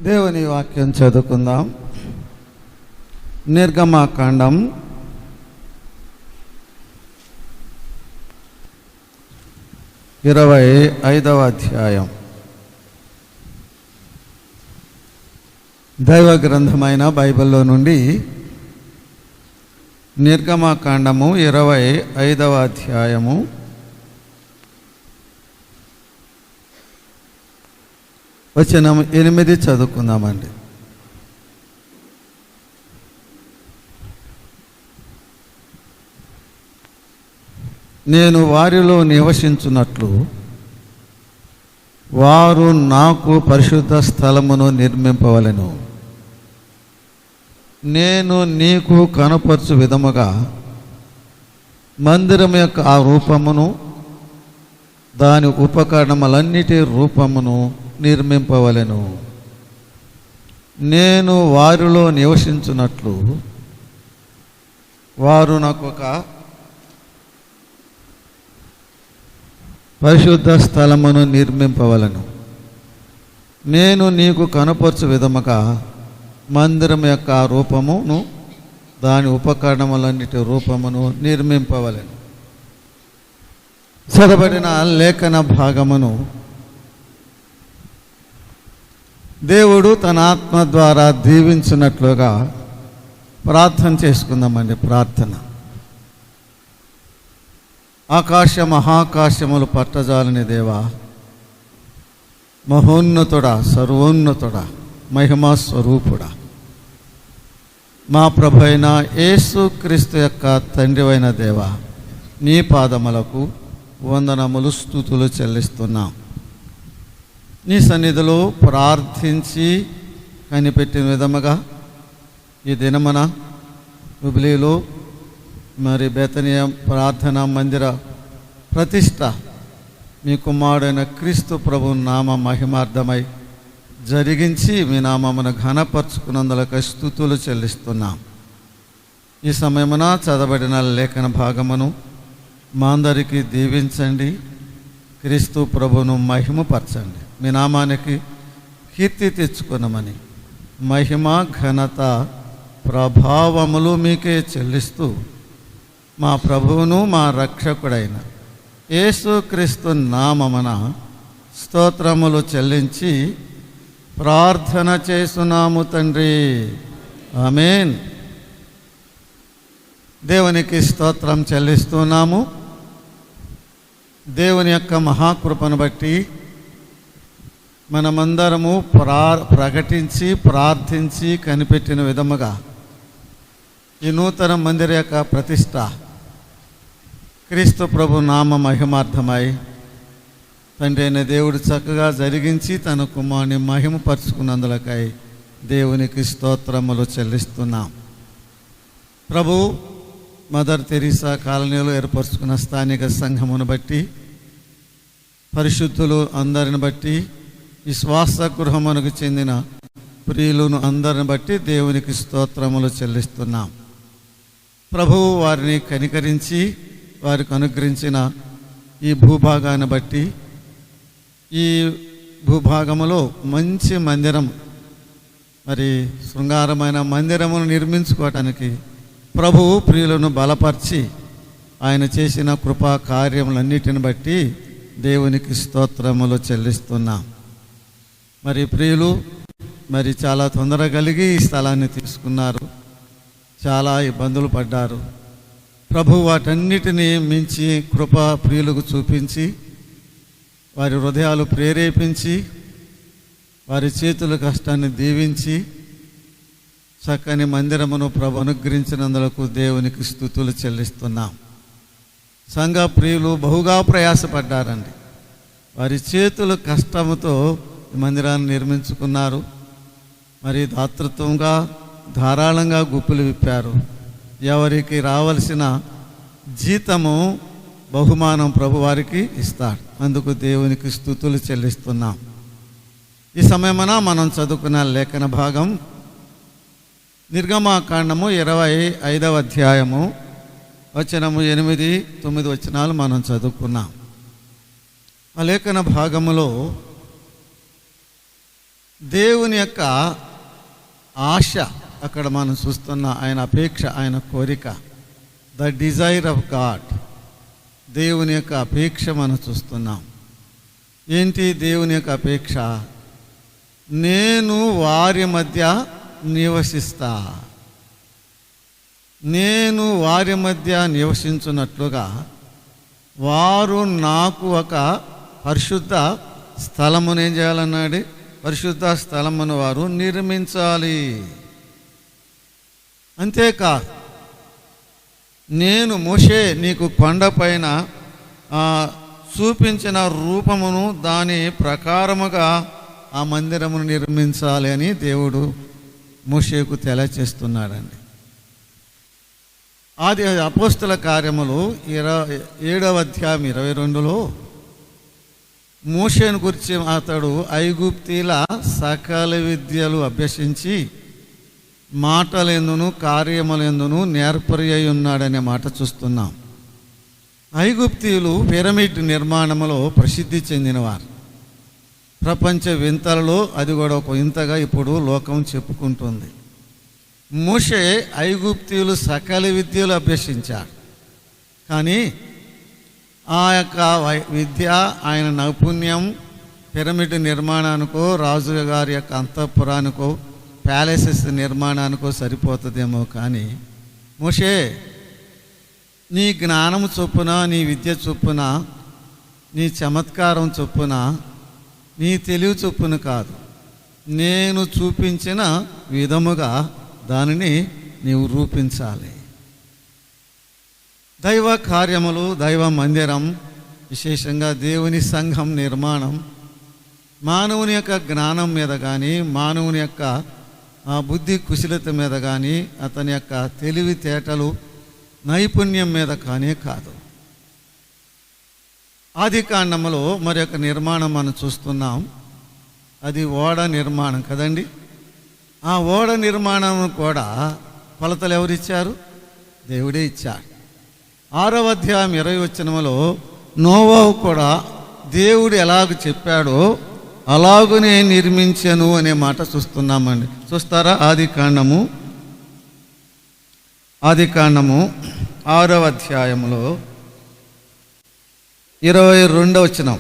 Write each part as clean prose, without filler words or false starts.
దేవుని వాక్యం చదువుకుందాం. నిర్గమాకాండం 25వ అధ్యాయం. దైవ గ్రంథమైన బైబిల్లో నుండి నిర్గమాకాండము 25వ అధ్యాయము వచనం 8 చదువుకుందామండి. నేను వారిలో నివసించున్నట్లు వారు నాకు పరిశుద్ధ స్థలమును నిర్మింపవలెను. నేను నీకు కనపరచు విధముగా మందిరం యొక్క ఆ రూపమును దాని ఉపకరణములన్నిటి రూపమును నిర్మింపవలెను. నేను వారిలో నివసించున్నట్లు వారు నాకు ఒక పరిశుద్ధ స్థలమును నిర్మింపవలెను. నేను నీకు కనపరచు విధముగా మందిరం యొక్క రూపమును దాని ఉపకరణములన్నిటి రూపమును నిర్మింపవలెను. చదవబడిన లేఖన భాగమును దేవుడు తన ఆత్మ ద్వారా దీవించినట్లుగా ప్రార్థన చేసుకుందామండి. ప్రార్థన. ఆకాశ మహాకాశములు పట్టజాలని దేవా, మహోన్నతుడా, సర్వోన్నతుడా, మహిమా స్వరూపుడా, మా ప్రభు అయిన యేసుక్రీస్తు యొక్క తండ్రివైన దేవా, నీ పాదములకు వందనములు స్తుతులు చెల్లిస్తున్నాం. నీ సన్నిధిలో ప్రార్థించి కనిపెట్టిన విధముగా ఈ దినమున జూబిలీలో మరి బేతనీయ ప్రార్థనా మందిర ప్రతిష్ట మీ కుమారుడైన క్రీస్తు ప్రభు నామ మహిమార్థమై జరిగించి మీ నామమును ఘనపరుచుకున్నందులకు స్తుతులు చెల్లిస్తున్నాం. ఈ సమయమున చదవబడిన లేఖన భాగమును మా అందరికీ దీవించండి. క్రీస్తు ప్రభును మహిమపరచండి. మీ నామానికి కీర్తి తెచ్చుకున్నామని మహిమ ఘనత ప్రభావములు మీకే చెల్లిస్తూ మా ప్రభువును మా రక్షకుడైన యేసుక్రీస్తు నామమున స్తోత్రములు చెల్లించి ప్రార్థన చేస్తున్నాము తండ్రి. ఆమేన్. దేవునికి స్తోత్రం చెల్లిస్తున్నాము. దేవుని యొక్క మహాకృపను బట్టి మనమందరము ప్రకటించి ప్రార్థించి కనిపెట్టిన విధముగా ఈ నూతన మందిర యొక్క ప్రతిష్ట క్రీస్తు ప్రభు నామ మహిమార్థమై తండ్రి అయిన దేవుడు చక్కగా జరిగించి తన కుమారుని మహిమపరుచుకున్నందులకై దేవునికి స్తోత్రములు చెల్లిస్తున్నాం. ప్రభు మదర్ తెరీసా కాలనీలో ఏర్పరచుకున్న స్థానిక సంఘమును బట్టి, పరిశుద్ధులు అందరిని బట్టి, విశ్వాస గృహమునకు చెందిన ప్రియులను అందరిని బట్టి దేవునికి స్తోత్రములు చెల్లిస్తున్నాం. ప్రభువు వారిని కనికరించి వారికి అనుగ్రహించిన ఈ భూభాగాన్ని బట్టి ఈ భూభాగములో మంచి మందిరం, మరి శృంగారమైన మందిరమును నిర్మించుకోవటానికి ప్రభువు ప్రియులను బలపరిచి ఆయన చేసిన కృపా కార్యములన్నిటిని బట్టి దేవునికి స్తోత్రములు చెల్లిస్తున్నాం. మరి ప్రియులు మరి చాలా తొందర కలిగి ఈ స్థలాన్ని తీసుకున్నారు. చాలా ఇబ్బందులు పడ్డారు. ప్రభు వాటన్నిటినీ మించి కృప ప్రియులకు చూపించి వారి హృదయాలు ప్రేరేపించి వారి చేతుల కష్టాన్ని దీవించి చక్కని మందిరమును ప్రభు అనుగ్రహించినందులకు దేవునికి స్తుతులు చెల్లిస్తున్నాం. సంఘ ప్రియులు బహుగా ప్రయాసపడ్డారండి. వారి చేతుల కష్టముతో మందిరాన్ని నిర్మించుకున్నారు. మరి దాతృత్వంగా ధారాళంగా గుప్పులు విప్పారు. ఎవరికి రావలసిన జీతము బహుమానం ప్రభు వారికి ఇస్తాడు. అందుకు దేవునికి స్తుతులు చెల్లిస్తున్నాం. ఈ సమయమున మనం చదువుకున్న లేఖన భాగం నిర్గమాకాండము 25వ అధ్యాయము వచనము 8, 9 వచనాలు మనం చదువుకున్నాం. ఆ లేఖన భాగములో దేవుని యొక్క ఆశ అక్కడ మనం చూస్తున్న ఆయన అపేక్ష, ఆయన కోరిక, ద డిజైర్ ఆఫ్ గాడ్. దేవుని యొక్క అపేక్ష మనం చూస్తున్నాం. ఏంటి దేవుని యొక్క అపేక్ష? నేను వారి మధ్య నివసిస్తా, నేను వారి మధ్య నివసించున్నట్లుగా వారు నాకు ఒక పరిశుద్ధ స్థలమును ఏం చేయాలన్నాడు? పరిశుద్ధ స్థలమును వారు నిర్మించాలి. అంతేకాదు, నేను మోషే నీకు కొండపైన చూపించిన రూపమును దాని ప్రకారముగా ఆ మందిరమును నిర్మించాలి అని దేవుడు మోషేకు తెలియచేస్తున్నాడండి. ఆది అపోస్తల కార్యములు 7వ అధ్యాయం 22లో మోషేను గురించి అతడు ఐగుప్తీల సకల విద్యలు అభ్యసించి మాటలెందును కార్యములెందును నేర్పరి అయి ఉన్నాడనే మాట చూస్తున్నాం. ఐగుప్తీయులు పిరమిడ్ నిర్మాణంలో ప్రసిద్ధి చెందినవారు. ప్రపంచ వింతలలో అది కూడా ఒక వింతగా ఇప్పుడు లోకం చెప్పుకుంటుంది. మోషే ఐగుప్తీయులు సకల విద్యలు అభ్యసించాడు. కానీ ఆ యొక్క విద్య, ఆయన నైపుణ్యం పిరమిడ్ నిర్మాణానికో, రాజుగారి యొక్క అంతఃపురానికో, ప్యాలెసెస్ నిర్మాణానికో సరిపోతుందేమో. కానీ మోషే, నీ జ్ఞానం చొప్పున, నీ విద్య చొప్పున, నీ చమత్కారం చొప్పున, నీ తెలివి చొప్పున కాదు, నేను చూపించిన విధముగా దానిని నీవు రూపించాలి. దైవ కార్యములు, దైవ మందిరం, విశేషంగా దేవుని సంఘం నిర్మాణం మానవుని యొక్క జ్ఞానం మీద కానీ, మానవుని యొక్క బుద్ధి కుశలత మీద కానీ, అతని యొక్క తెలివితేటలు నైపుణ్యం మీద కానే కాదు. ఆది కాండములో మరి యొక్క నిర్మాణం మనం చూస్తున్నాం. అది ఓడ నిర్మాణం కదండి. ఆ ఓడ నిర్మాణం కూడా కొలతలు ఎవరిచ్చారు? దేవుడే ఇచ్చాడు. 6వ అధ్యాయం 20వ వచనములో నోవాహు కూడా దేవుడు ఎలాగ చెప్పాడో అలాగునే నిర్మించెను అనే మాట చూస్తున్నామండి. చూస్తారా? ఆది కాండము 6వ అధ్యాయంలో 22వ వచనం,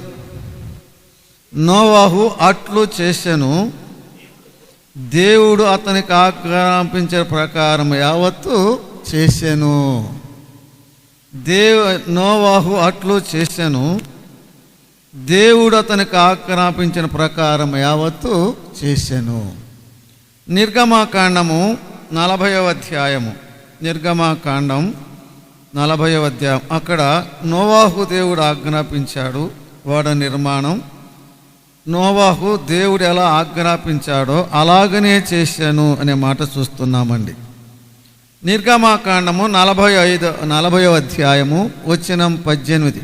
నోవాహు అట్లు చేసెను, దేవుడు అతనికి ఆజ్ఞాపించిన ప్రకారం యావత్తు చేసెను. నోవాహు అట్లు చేసెను, దేవుడు అతనికి ఆజ్ఞాపించిన ప్రకారం యావత్తు చేసెను. నిర్గమాకాండము 40వ అధ్యాయము, నిర్గమాకాండం 40వ అధ్యాయం. అక్కడ నోవాహు దేవుడు ఆజ్ఞాపించాడు ఓడ నిర్మాణం. నోవాహు దేవుడు ఎలా ఆజ్ఞాపించాడో అలాగనే చేశాను అనే మాట చూస్తున్నామండి. నిర్గమాకాండము 40వ అధ్యాయము వచనం 18,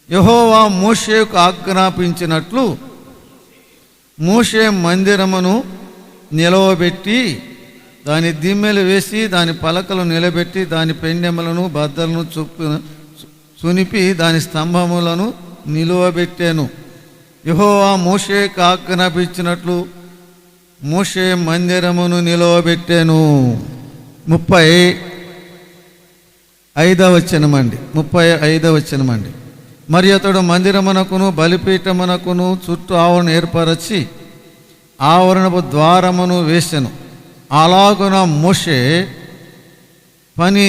యెహోవా మోషేకు ఆజ్ఞాపించినట్లు మోషే మందిరమును నిలవబెట్టి దాని దిమ్మెలు వేసి దాని పలకలు నిలబెట్టి దాని పెండెములను బద్దలను చునిపి దాని స్తంభములను నిలువబెట్టాను. యెహోవా మోషేకు ఆజ్ఞాపించినట్లు మోషే మందిరమును నిలవబెట్టాను. 35వ వచనమండి. మరి అతడు మందిరమునకును బలిపీఠమునకును చుట్టూ ఆవరణ ఏర్పరచి ఆవరణపు ద్వారమును వేసెను. అలాగున మోషే పని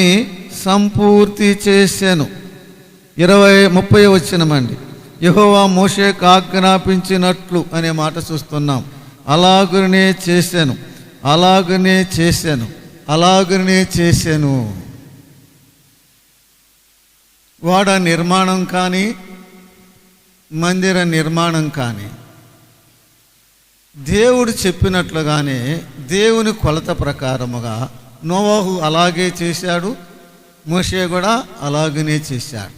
సంపూర్తి చేసెను. 30వ వచనమండి. యెహోవా మోషేకు ఆజ్ఞాపించినట్లు అనే మాట చూస్తున్నాం. అలాగునే చేశాను, అలాగునే చేశాను, అలాగునే చేశాను. ఓడ నిర్మాణం కానీ, మందిర నిర్మాణం కానీ దేవుడు చెప్పినట్లుగానే దేవుని కొలత ప్రకారముగా నోవాహు అలాగే చేశాడు, మోషే కూడా అలాగనే చేశాడు.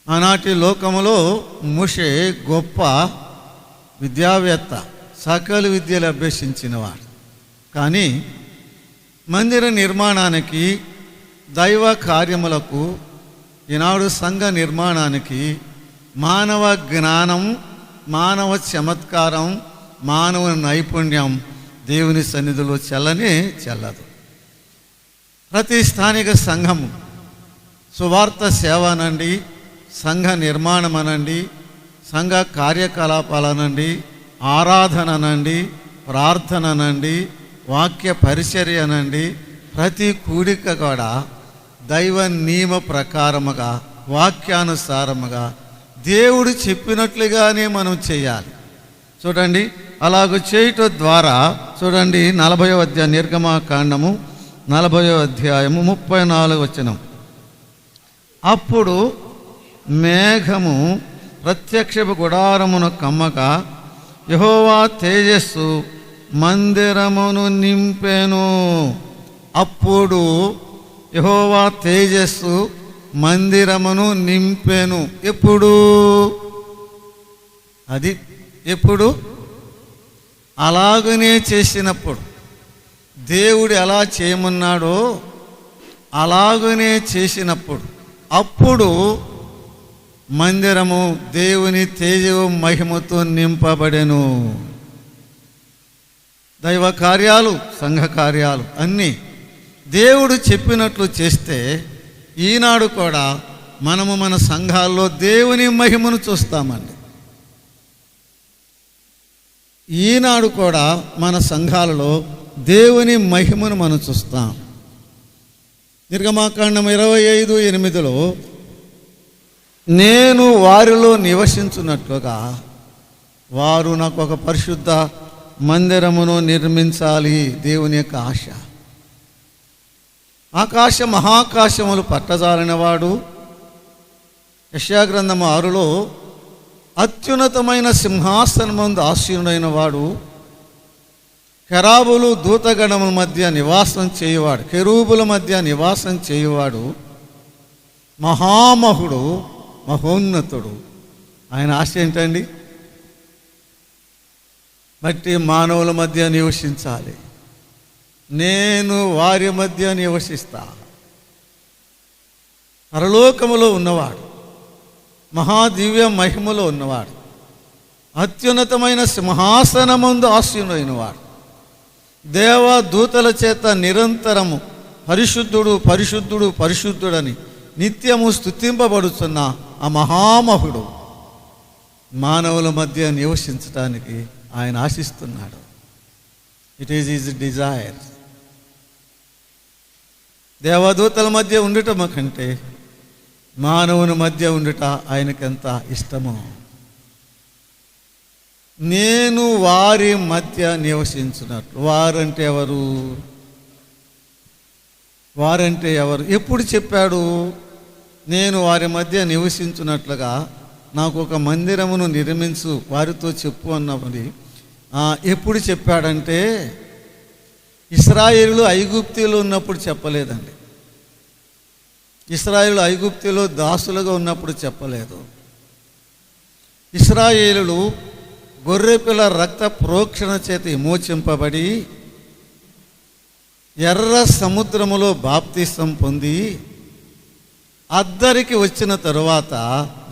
ఆనాటి లోకములో మోషే గొప్ప విద్యావేత్త, సకల విద్యలు అభ్యసించినవాడు. కానీ మందిర నిర్మాణానికి, దైవ కార్యములకు, ఈనాడు సంఘ నిర్మాణానికి మానవ జ్ఞానం, మానవ చమత్కారం, మానవుని నైపుణ్యం దేవుని సన్నిధిలో చెల్లనే చెల్లదు. ప్రతి స్థానిక సంఘము సువార్త సేవ అనండి, సంఘ నిర్మాణం అనండి, సంఘ కార్యకలాపాలనండి, ఆరాధన అనండి, ప్రార్థన అనండి, వాక్య పరిచర్య అనండి, ప్రతి కూడిక కూడా దైవ నియమ ప్రకారముగా వాక్యానుసారముగా దేవుడు చెప్పినట్లుగానే మనం చేయాలి. చూడండి, అలాగ చేయటం ద్వారా చూడండి 40వ అధ్యాయం నిర్గమాకాండము 40వ అధ్యాయము 34వ వచనం. అప్పుడు మేఘము ప్రత్యక్షపు గుడారమును కమ్మక యెహోవా తేజస్సు మందిరమును నింపెను. అప్పుడు యెహోవా తేజస్సు మందిరమును నింపెను. ఎప్పుడు? అది ఎప్పుడు? అలాగనే చేసినప్పుడు. దేవుడు ఎలా చేయమన్నాడో అలాగనే చేసినప్పుడు అప్పుడు మందిరము దేవుని తేజవు మహిమతో నింపబడెను. దైవ కార్యాలు, సంఘ కార్యాలు అన్నీ దేవుడు చెప్పినట్లు చేస్తే ఈనాడు కూడా మనము మన సంఘాల్లో దేవుని మహిమను చూస్తామండి. ఈనాడు కూడా మన సంఘాలలో దేవుని మహిమను మనం చూస్తాం. నిర్గమాకాండం 25:8 నేను వారిలో నివసించున్నట్లుగా వారు నాకు ఒక పరిశుద్ధ మందిరమును నిర్మించాలి. దేవుని యొక్క ఆశ. ఆకాశ మహాకాశములు పట్టజాలినవాడు. యెషయా గ్రంథము 6లో అత్యున్నతమైన సింహాసనమందు ఆసీనుడైన వాడు, కెరాబులు దూతగణముల మధ్య నివాసం చేయువాడు, కెరూబుల మధ్య నివాసం చేయువాడు, మహామహుడు, మహోన్నతుడు. ఆయన ఆశ ఏంటండి? బట్టి మానవుల మధ్య నివసించాలి. నేను వారి మధ్య నివసిస్తా. పరలోకములో ఉన్నవాడు, మహాదివ్య మహిమలో ఉన్నవాడు, అత్యున్నతమైన సింహాసనమందు ఆసీనుడైనవాడు, దేవదూతల చేత నిరంతరము పరిశుద్ధుడు పరిశుద్ధుడు పరిశుద్ధుడని నిత్యము స్తుతింపబడుతున్న ఆ మహామహుడు మానవుల మధ్య నివసించడానికి ఆయన ఆశిస్తున్నాడు. It is his desire. దేవదూతల మధ్య ఉండటం కంటే మానవుని మధ్య ఉండుట ఆయనకెంత ఇష్టమో. నేను వారి మధ్య నివసించున్నట్లు. వారంటే ఎవరు? వారంటే ఎవరు? ఎప్పుడు చెప్పాడు? నేను వారి మధ్య నివసించున్నట్లుగా నాకు ఒక మందిరమును నిర్మించు, వారితో చెప్పు అన్నది ఎప్పుడు చెప్పాడంటే ఇశ్రాయేలు ఐగుప్తులో ఉన్నప్పుడు చెప్పలేదండి. ఇశ్రాయేలు ఐగుప్తులో దాసులుగా ఉన్నప్పుడు చెప్పలేదు. ఇశ్రాయేలులు గొర్రెపిల్ల రక్త ప్రోక్షణ చేత విమోచింపబడి ఎర్ర సముద్రములో బాప్తిసం పొంది అద్దరికి వచ్చిన తరువాత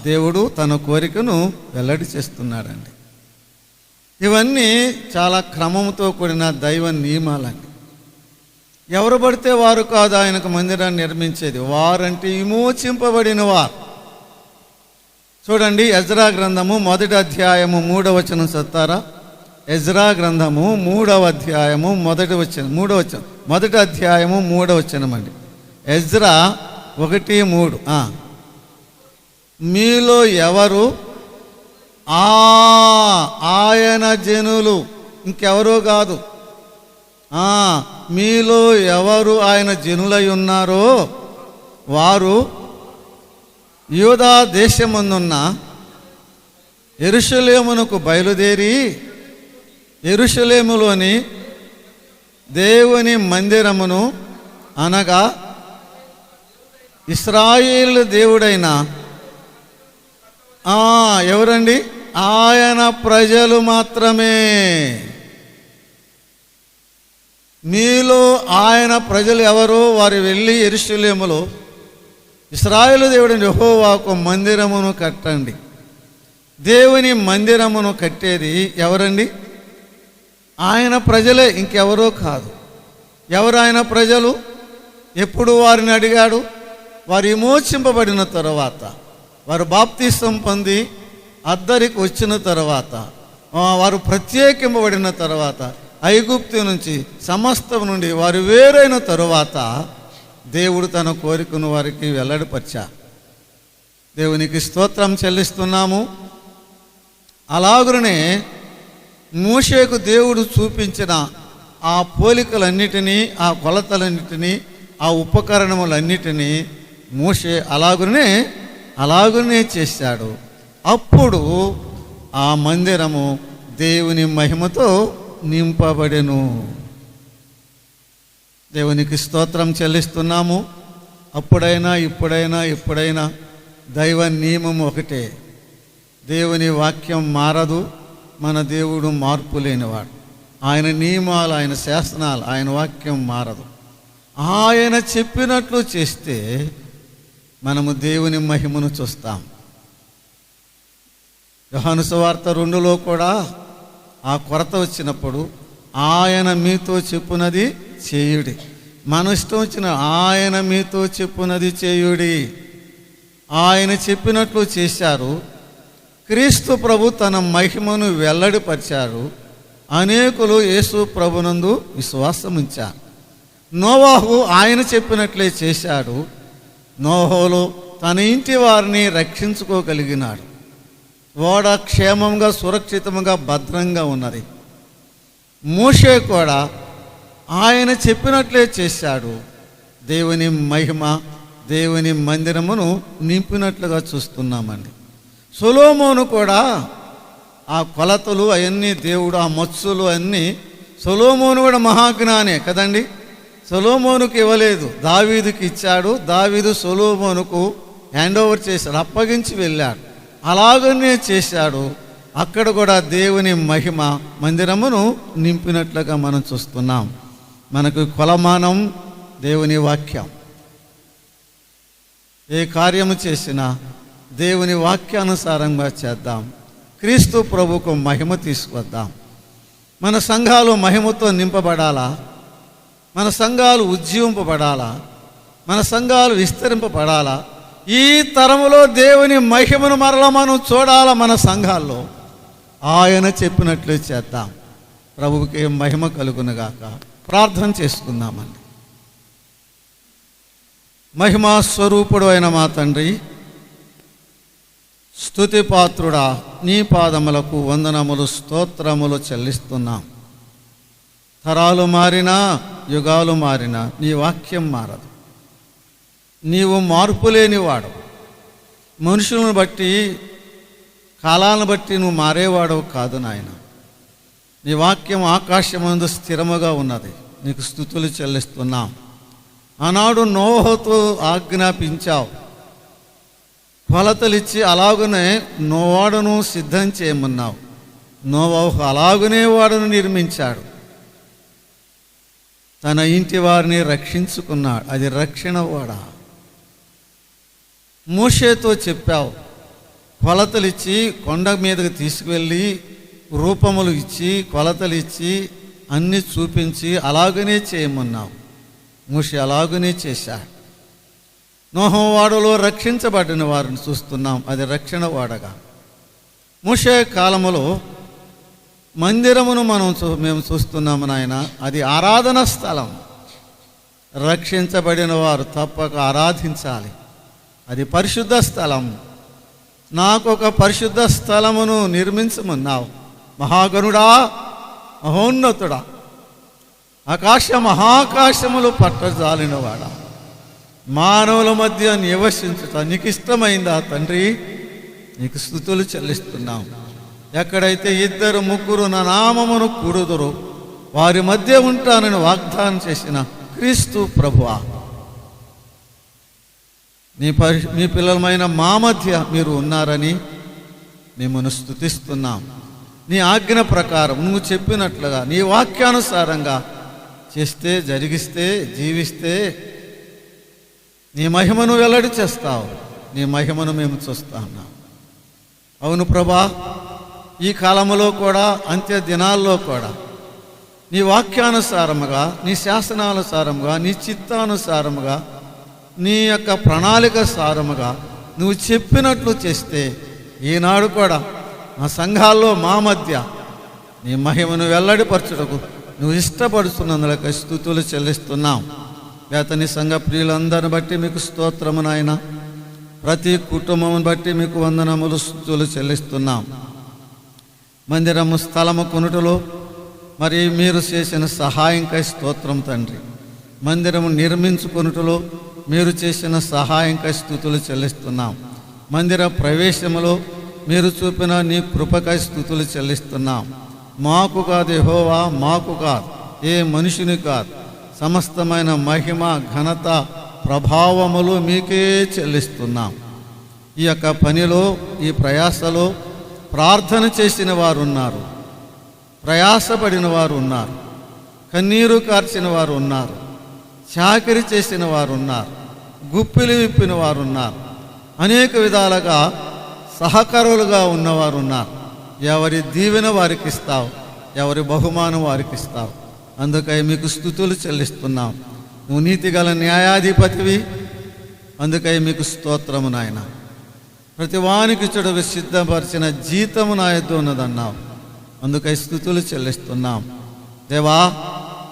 దేవుడు తన కోరికను వెల్లడి చేస్తున్నాడండి. ఇవన్నీ చాలా క్రమంతో కూడిన దైవ నియమాలండి. ఎవరు పడితే వారు కాదు ఆయనకు మందిరాన్ని నిర్మించేది. వారంటే విమోచింపబడిన వారు. చూడండి, ఎజ్రా గ్రంథము 1వ అధ్యాయము 3వ వచనం చదువుతారా? ఎజ్రా గ్రంథము 3వ అధ్యాయము 1వ వచనం 3వ వచనం 1వ అధ్యాయము 3వ వచనం అండి. ఎజ్రా 1:3 మీలో ఎవరు ఆయన జనులు, ఇంకెవరో కాదు, మీలో ఎవరు ఆయన జనులై ఉన్నారో వారు యూదా దేశమందున్న యెరూషలేమునకు బయలుదేరి యెరూషలేములోని దేవుని మందిరమును అనగా ఇశ్రాయేలు దేవుడైన ఎవరండి? ఆయన ప్రజలు మాత్రమే. మీలో ఆయన ప్రజలు ఎవరో వారు వెళ్ళి యెరూషలేములో ఇశ్రాయేలు దేవుడైన యెహోవాకు మందిరమును కట్టండి. దేవుని మందిరమును కట్టేది ఎవరండి? ఆయన ప్రజలే, ఇంకెవరో కాదు. ఎవరు ఆయన ప్రజలు? ఎప్పుడు వారిని అడిగాడు? వారు విమోచింపబడిన తరువాత, వారు బాప్తిసం పొంది అద్దరికి వచ్చిన తరువాత, వారు ప్రత్యేకింపబడిన తరువాత, ఐగుప్తు నుంచి సమస్తం నుండి వారు వేరైన తరువాత దేవుడు తన కోరికను వారికి వెల్లడిపరిచారు. దేవునికి స్తోత్రం చెల్లిస్తున్నాము. అలాగునే మోషేకు దేవుడు చూపించిన ఆ పోలికలన్నిటినీ, ఆ కొలతలన్నిటినీ, ఆ ఉపకరణములన్నిటినీ మోషే అలాగునే చేశాడు. అప్పుడు ఆ మందిరము దేవుని మహిమతో నింపబడెను. దేవునికి స్తోత్రం చెల్లిస్తున్నాము. అప్పుడైనా ఇప్పుడైనా ఎప్పుడైనా దైవ నియమం ఒకటే. దేవుని వాక్యం మారదు. మన దేవుడు మార్పు లేనివాడు. ఆయన నియమాలు, ఆయన శాసనాలు, ఆయన వాక్యం మారదు. ఆయన చెప్పినట్లు చేస్తే మనము దేవుని మహిమను చూస్తాం. యోహాను సువార్త 2లో కూడా ఆ కొరత వచ్చినప్పుడు ఆయన మీతో చెప్పునది చేయుడి. మన ఇష్టం వచ్చిన ఆయన మీతో చెప్పునది చేయుడి. ఆయన చెప్పినట్లు చేశారు. క్రీస్తు ప్రభు తన మహిమను వెల్లడిపరిచారు. అనేకులు యేసు ప్రభునందు విశ్వాసం ఉంచారు. నోవాహు ఆయన చెప్పినట్లే చేశాడు. నోవాహు తన ఇంటి వారిని రక్షించుకోగలిగినాడు. ఓడ క్షేమంగా, సురక్షితంగా, భద్రంగా ఉన్నది. మోషే కూడా ఆయన చెప్పినట్లే చేశాడు. దేవుని మహిమ, దేవుని మందిరమును నింపినట్లుగా చూస్తున్నామండి. సొలొమోను కూడా ఆ కొలతలు అవన్నీ దేవుడు, ఆ మత్స్సులు అన్నీ, సొలొమోను కూడా మహాజ్ఞానే కదండి. సొలొమోనుకు ఇవ్వలేదు, దావీదుకి ఇచ్చాడు. దావీదు సొలొమోనుకు హ్యాండ్ ఓవర్ చేశాడు, అప్పగించి వెళ్ళాడు. అలాగనే చేశాడు. అక్కడ కూడా దేవుని మహిమ మందిరమును నింపినట్లుగా మనం చూస్తున్నాం. మనకు కొలమానం దేవుని వాక్యం. ఏ కార్యము చేసినా దేవుని వాక్యానుసారంగా చేద్దాం. క్రీస్తు ప్రభుకు మహిమ తీసుకొద్దాం. మన సంఘాలు మహిమతో నింపబడాలా? మన సంఘాలు ఉజ్జీవింపబడాలా? మన సంఘాలు విస్తరింపబడాలా? ఈ తరములో దేవుని మహిమను మరలా మనం చూడాలా. మన సంఘాల్లో ఆయన చెప్పినట్లే చేద్దాం. ప్రభువుకి మహిమ కలుగునుగాక. ప్రార్థన చేసుకుందామండి. మహిమా స్వరూపుడు అయిన మా తండ్రి, స్తుతి పాత్రుడా, నీ పాదములకు వందనములు, స్తోత్రములు చెల్లిస్తున్నాం. తరాలు మారినా, యుగాలు మారినా నీ వాక్యం మారదు. నీవు మార్పు లేనివాడు. మనుషులను బట్టి, కాలాలను బట్టి నువ్వు మారేవాడవు కాదు నాయన. నీ వాక్యం ఆకాశమందు స్థిరముగా ఉన్నది. నీకు స్తుతులు చెల్లిస్తున్నాం. ఆనాడు నోవహుతో ఆజ్ఞాపించావు, కొలతలిచ్చి అలాగనే నోవాడును సిద్ధం చేయమన్నావు. నోవహు అలాగనే వాడును నిర్మించాడు. తన ఇంటి వారిని రక్షించుకున్నాడు. అది రక్షణ వాడ. మోషేతో చెప్పావు, కొలతలిచ్చి కొండ మీదకి తీసుకువెళ్ళి రూపములు ఇచ్చి, కొలతలు ఇచ్చి, అన్నీ చూపించి అలాగనే చేయమన్నావు. మోషే అలాగనే చేశాడు. నోహు వాడలో రక్షించబడిన వారిని చూస్తున్నాం. అది రక్షణ వాడగా. మోషే కాలములో మందిరమును మేము చూస్తున్నాము నాయన. అది ఆరాధన స్థలం. రక్షించబడిన వారు తప్పక ఆరాధించాలి. అది పరిశుద్ధ స్థలం. నాకు ఒక పరిశుద్ధ స్థలమును నిర్మించమన్నావు. మహాగణుడా, మహోన్నతుడా, మహాకాశములు పట్టజాలినవాడా, మానవుల మధ్య నివసించుట నీకు ఇష్టమైందా తండ్రి? నీకు స్తుతులు చెల్లిస్తున్నాం. ఎక్కడైతే 2, 3 నా నామమును కూడుదురు వారి మధ్య ఉంటానని వాగ్దానం చేసిన క్రీస్తు ప్రభువా, నీ పిల్లలమైన మా మధ్య మీరు ఉన్నారని మిమ్మల్ని స్తుతిస్తున్నాం. నీ ఆజ్ఞ ప్రకారం నువ్వు చెప్పినట్లుగా నీ వాక్యానుసారంగా చేస్తే, జరిగిస్తే, జీవిస్తే నీ మహిమను వెల్లడి చేస్తావు. నీ మహిమను మేము చూస్తా ఉన్నాం. అవును ప్రభా, ఈ కాలంలో కూడా, అంత్య దినాల్లో కూడా నీ వాక్యానుసారముగా, నీ శాసనానుసారముగా, నీ చిత్తానుసారముగా, నీ యొక్క ప్రణాళిక సారముగా నువ్వు చెప్పినట్లు చేస్తే ఈనాడు కూడా మా సంఘాల్లో మా మధ్య నీ మహిమను వెల్లడిపరచుటకు నువ్వు ఇష్టపడుతున్నందులకు స్తుతులు చెల్లిస్తున్నాం. నీ సంఘ ప్రియులందరిని బట్టి మీకు స్తోత్రము నాయన. ప్రతి కుటుంబం బట్టి మీకు వందనములు, స్తుతులు చెల్లిస్తున్నాం. మందిరము స్థలము కొనుటలో మరి మీరు చేసిన సహాయంకై స్తోత్రం తండ్రి. మందిరము నిర్మించుకొనుటలో మీరు చేసిన సహాయంకై స్తుతులు చెల్లిస్తున్నాం. మందిర ప్రవేశములో మీరు చూపిన నీ కృపకై స్తుతులు చెల్లిస్తున్నాం. మాకు కాదు యెహోవా, మాకు కాదు, ఏ మనుషుని కాదు, సమస్తమైన మహిమ, ఘనత, ప్రభావములు మీకే చెల్లిస్తున్నాం. ఈ యొక్క పనిలో, ఈ ప్రయాసలో ప్రార్థన చేసిన వారు ఉన్నారు, ప్రయాసపడిన వారు ఉన్నారు, కన్నీరు కార్చిన వారు ఉన్నారు, చాకిరి చేసిన వారు ఉన్నారు, గుప్పిలి విప్పిన వారు ఉన్నారు, అనేక విధాలుగా సహకారులుగా ఉన్నవారు ఉన్నారు. ఎవరి దీవెన వారికి ఇస్తావు, ఎవరి బహుమానం వారికి ఇస్తావు. అందుకై మీకు స్తుతులు చెల్లిస్తున్నాం. నువ్వు నీతిగల న్యాయాధిపతివి, అందుకై మీకు స్తోత్రము నాయన. ప్రతి వానికి చెడుకు సిద్ధపరిచిన జీతము నా యొద్ద ఉన్నదన్నావు, అందుకై స్తుతులు చెల్లిస్తున్నాం. దేవా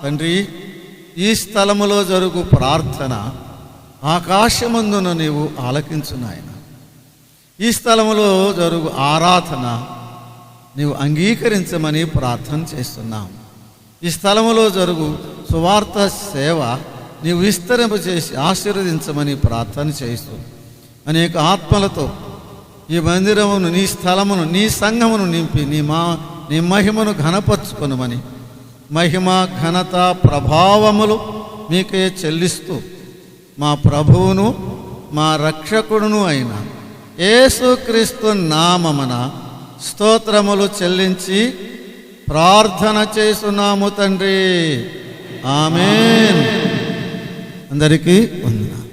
తండ్రి, ఈ స్థలములో జరుగు ప్రార్థన ఆకాశమందున నీవు ఆలకించు నాయన. ఈ స్థలములో జరుగు ఆరాధన నీవు అంగీకరించమని ప్రార్థన చేస్తున్నాం. ఈ స్థలములో జరుగు సువార్త సేవ నీవు విస్తరింపచేసి ఆశీర్వదించమని ప్రార్థన చేస్తూ అనేక ఆత్మలతో ఈ మందిరమును, నీ స్థలమును, నీ సంఘమును నింపి నీ మహిమను ఘనపరుచుకొనుమని, మహిమ, ఘనత, ప్రభావములు మీకే చెల్లిస్తూ మా ప్రభువును మా రక్షకుడును అయిన యేసుక్రీస్తు నామమున స్తోత్రములు చెల్లించి ప్రార్థన చేస్తున్నాము తండ్రి. ఆమేన్. అందరికీ వందనాలు.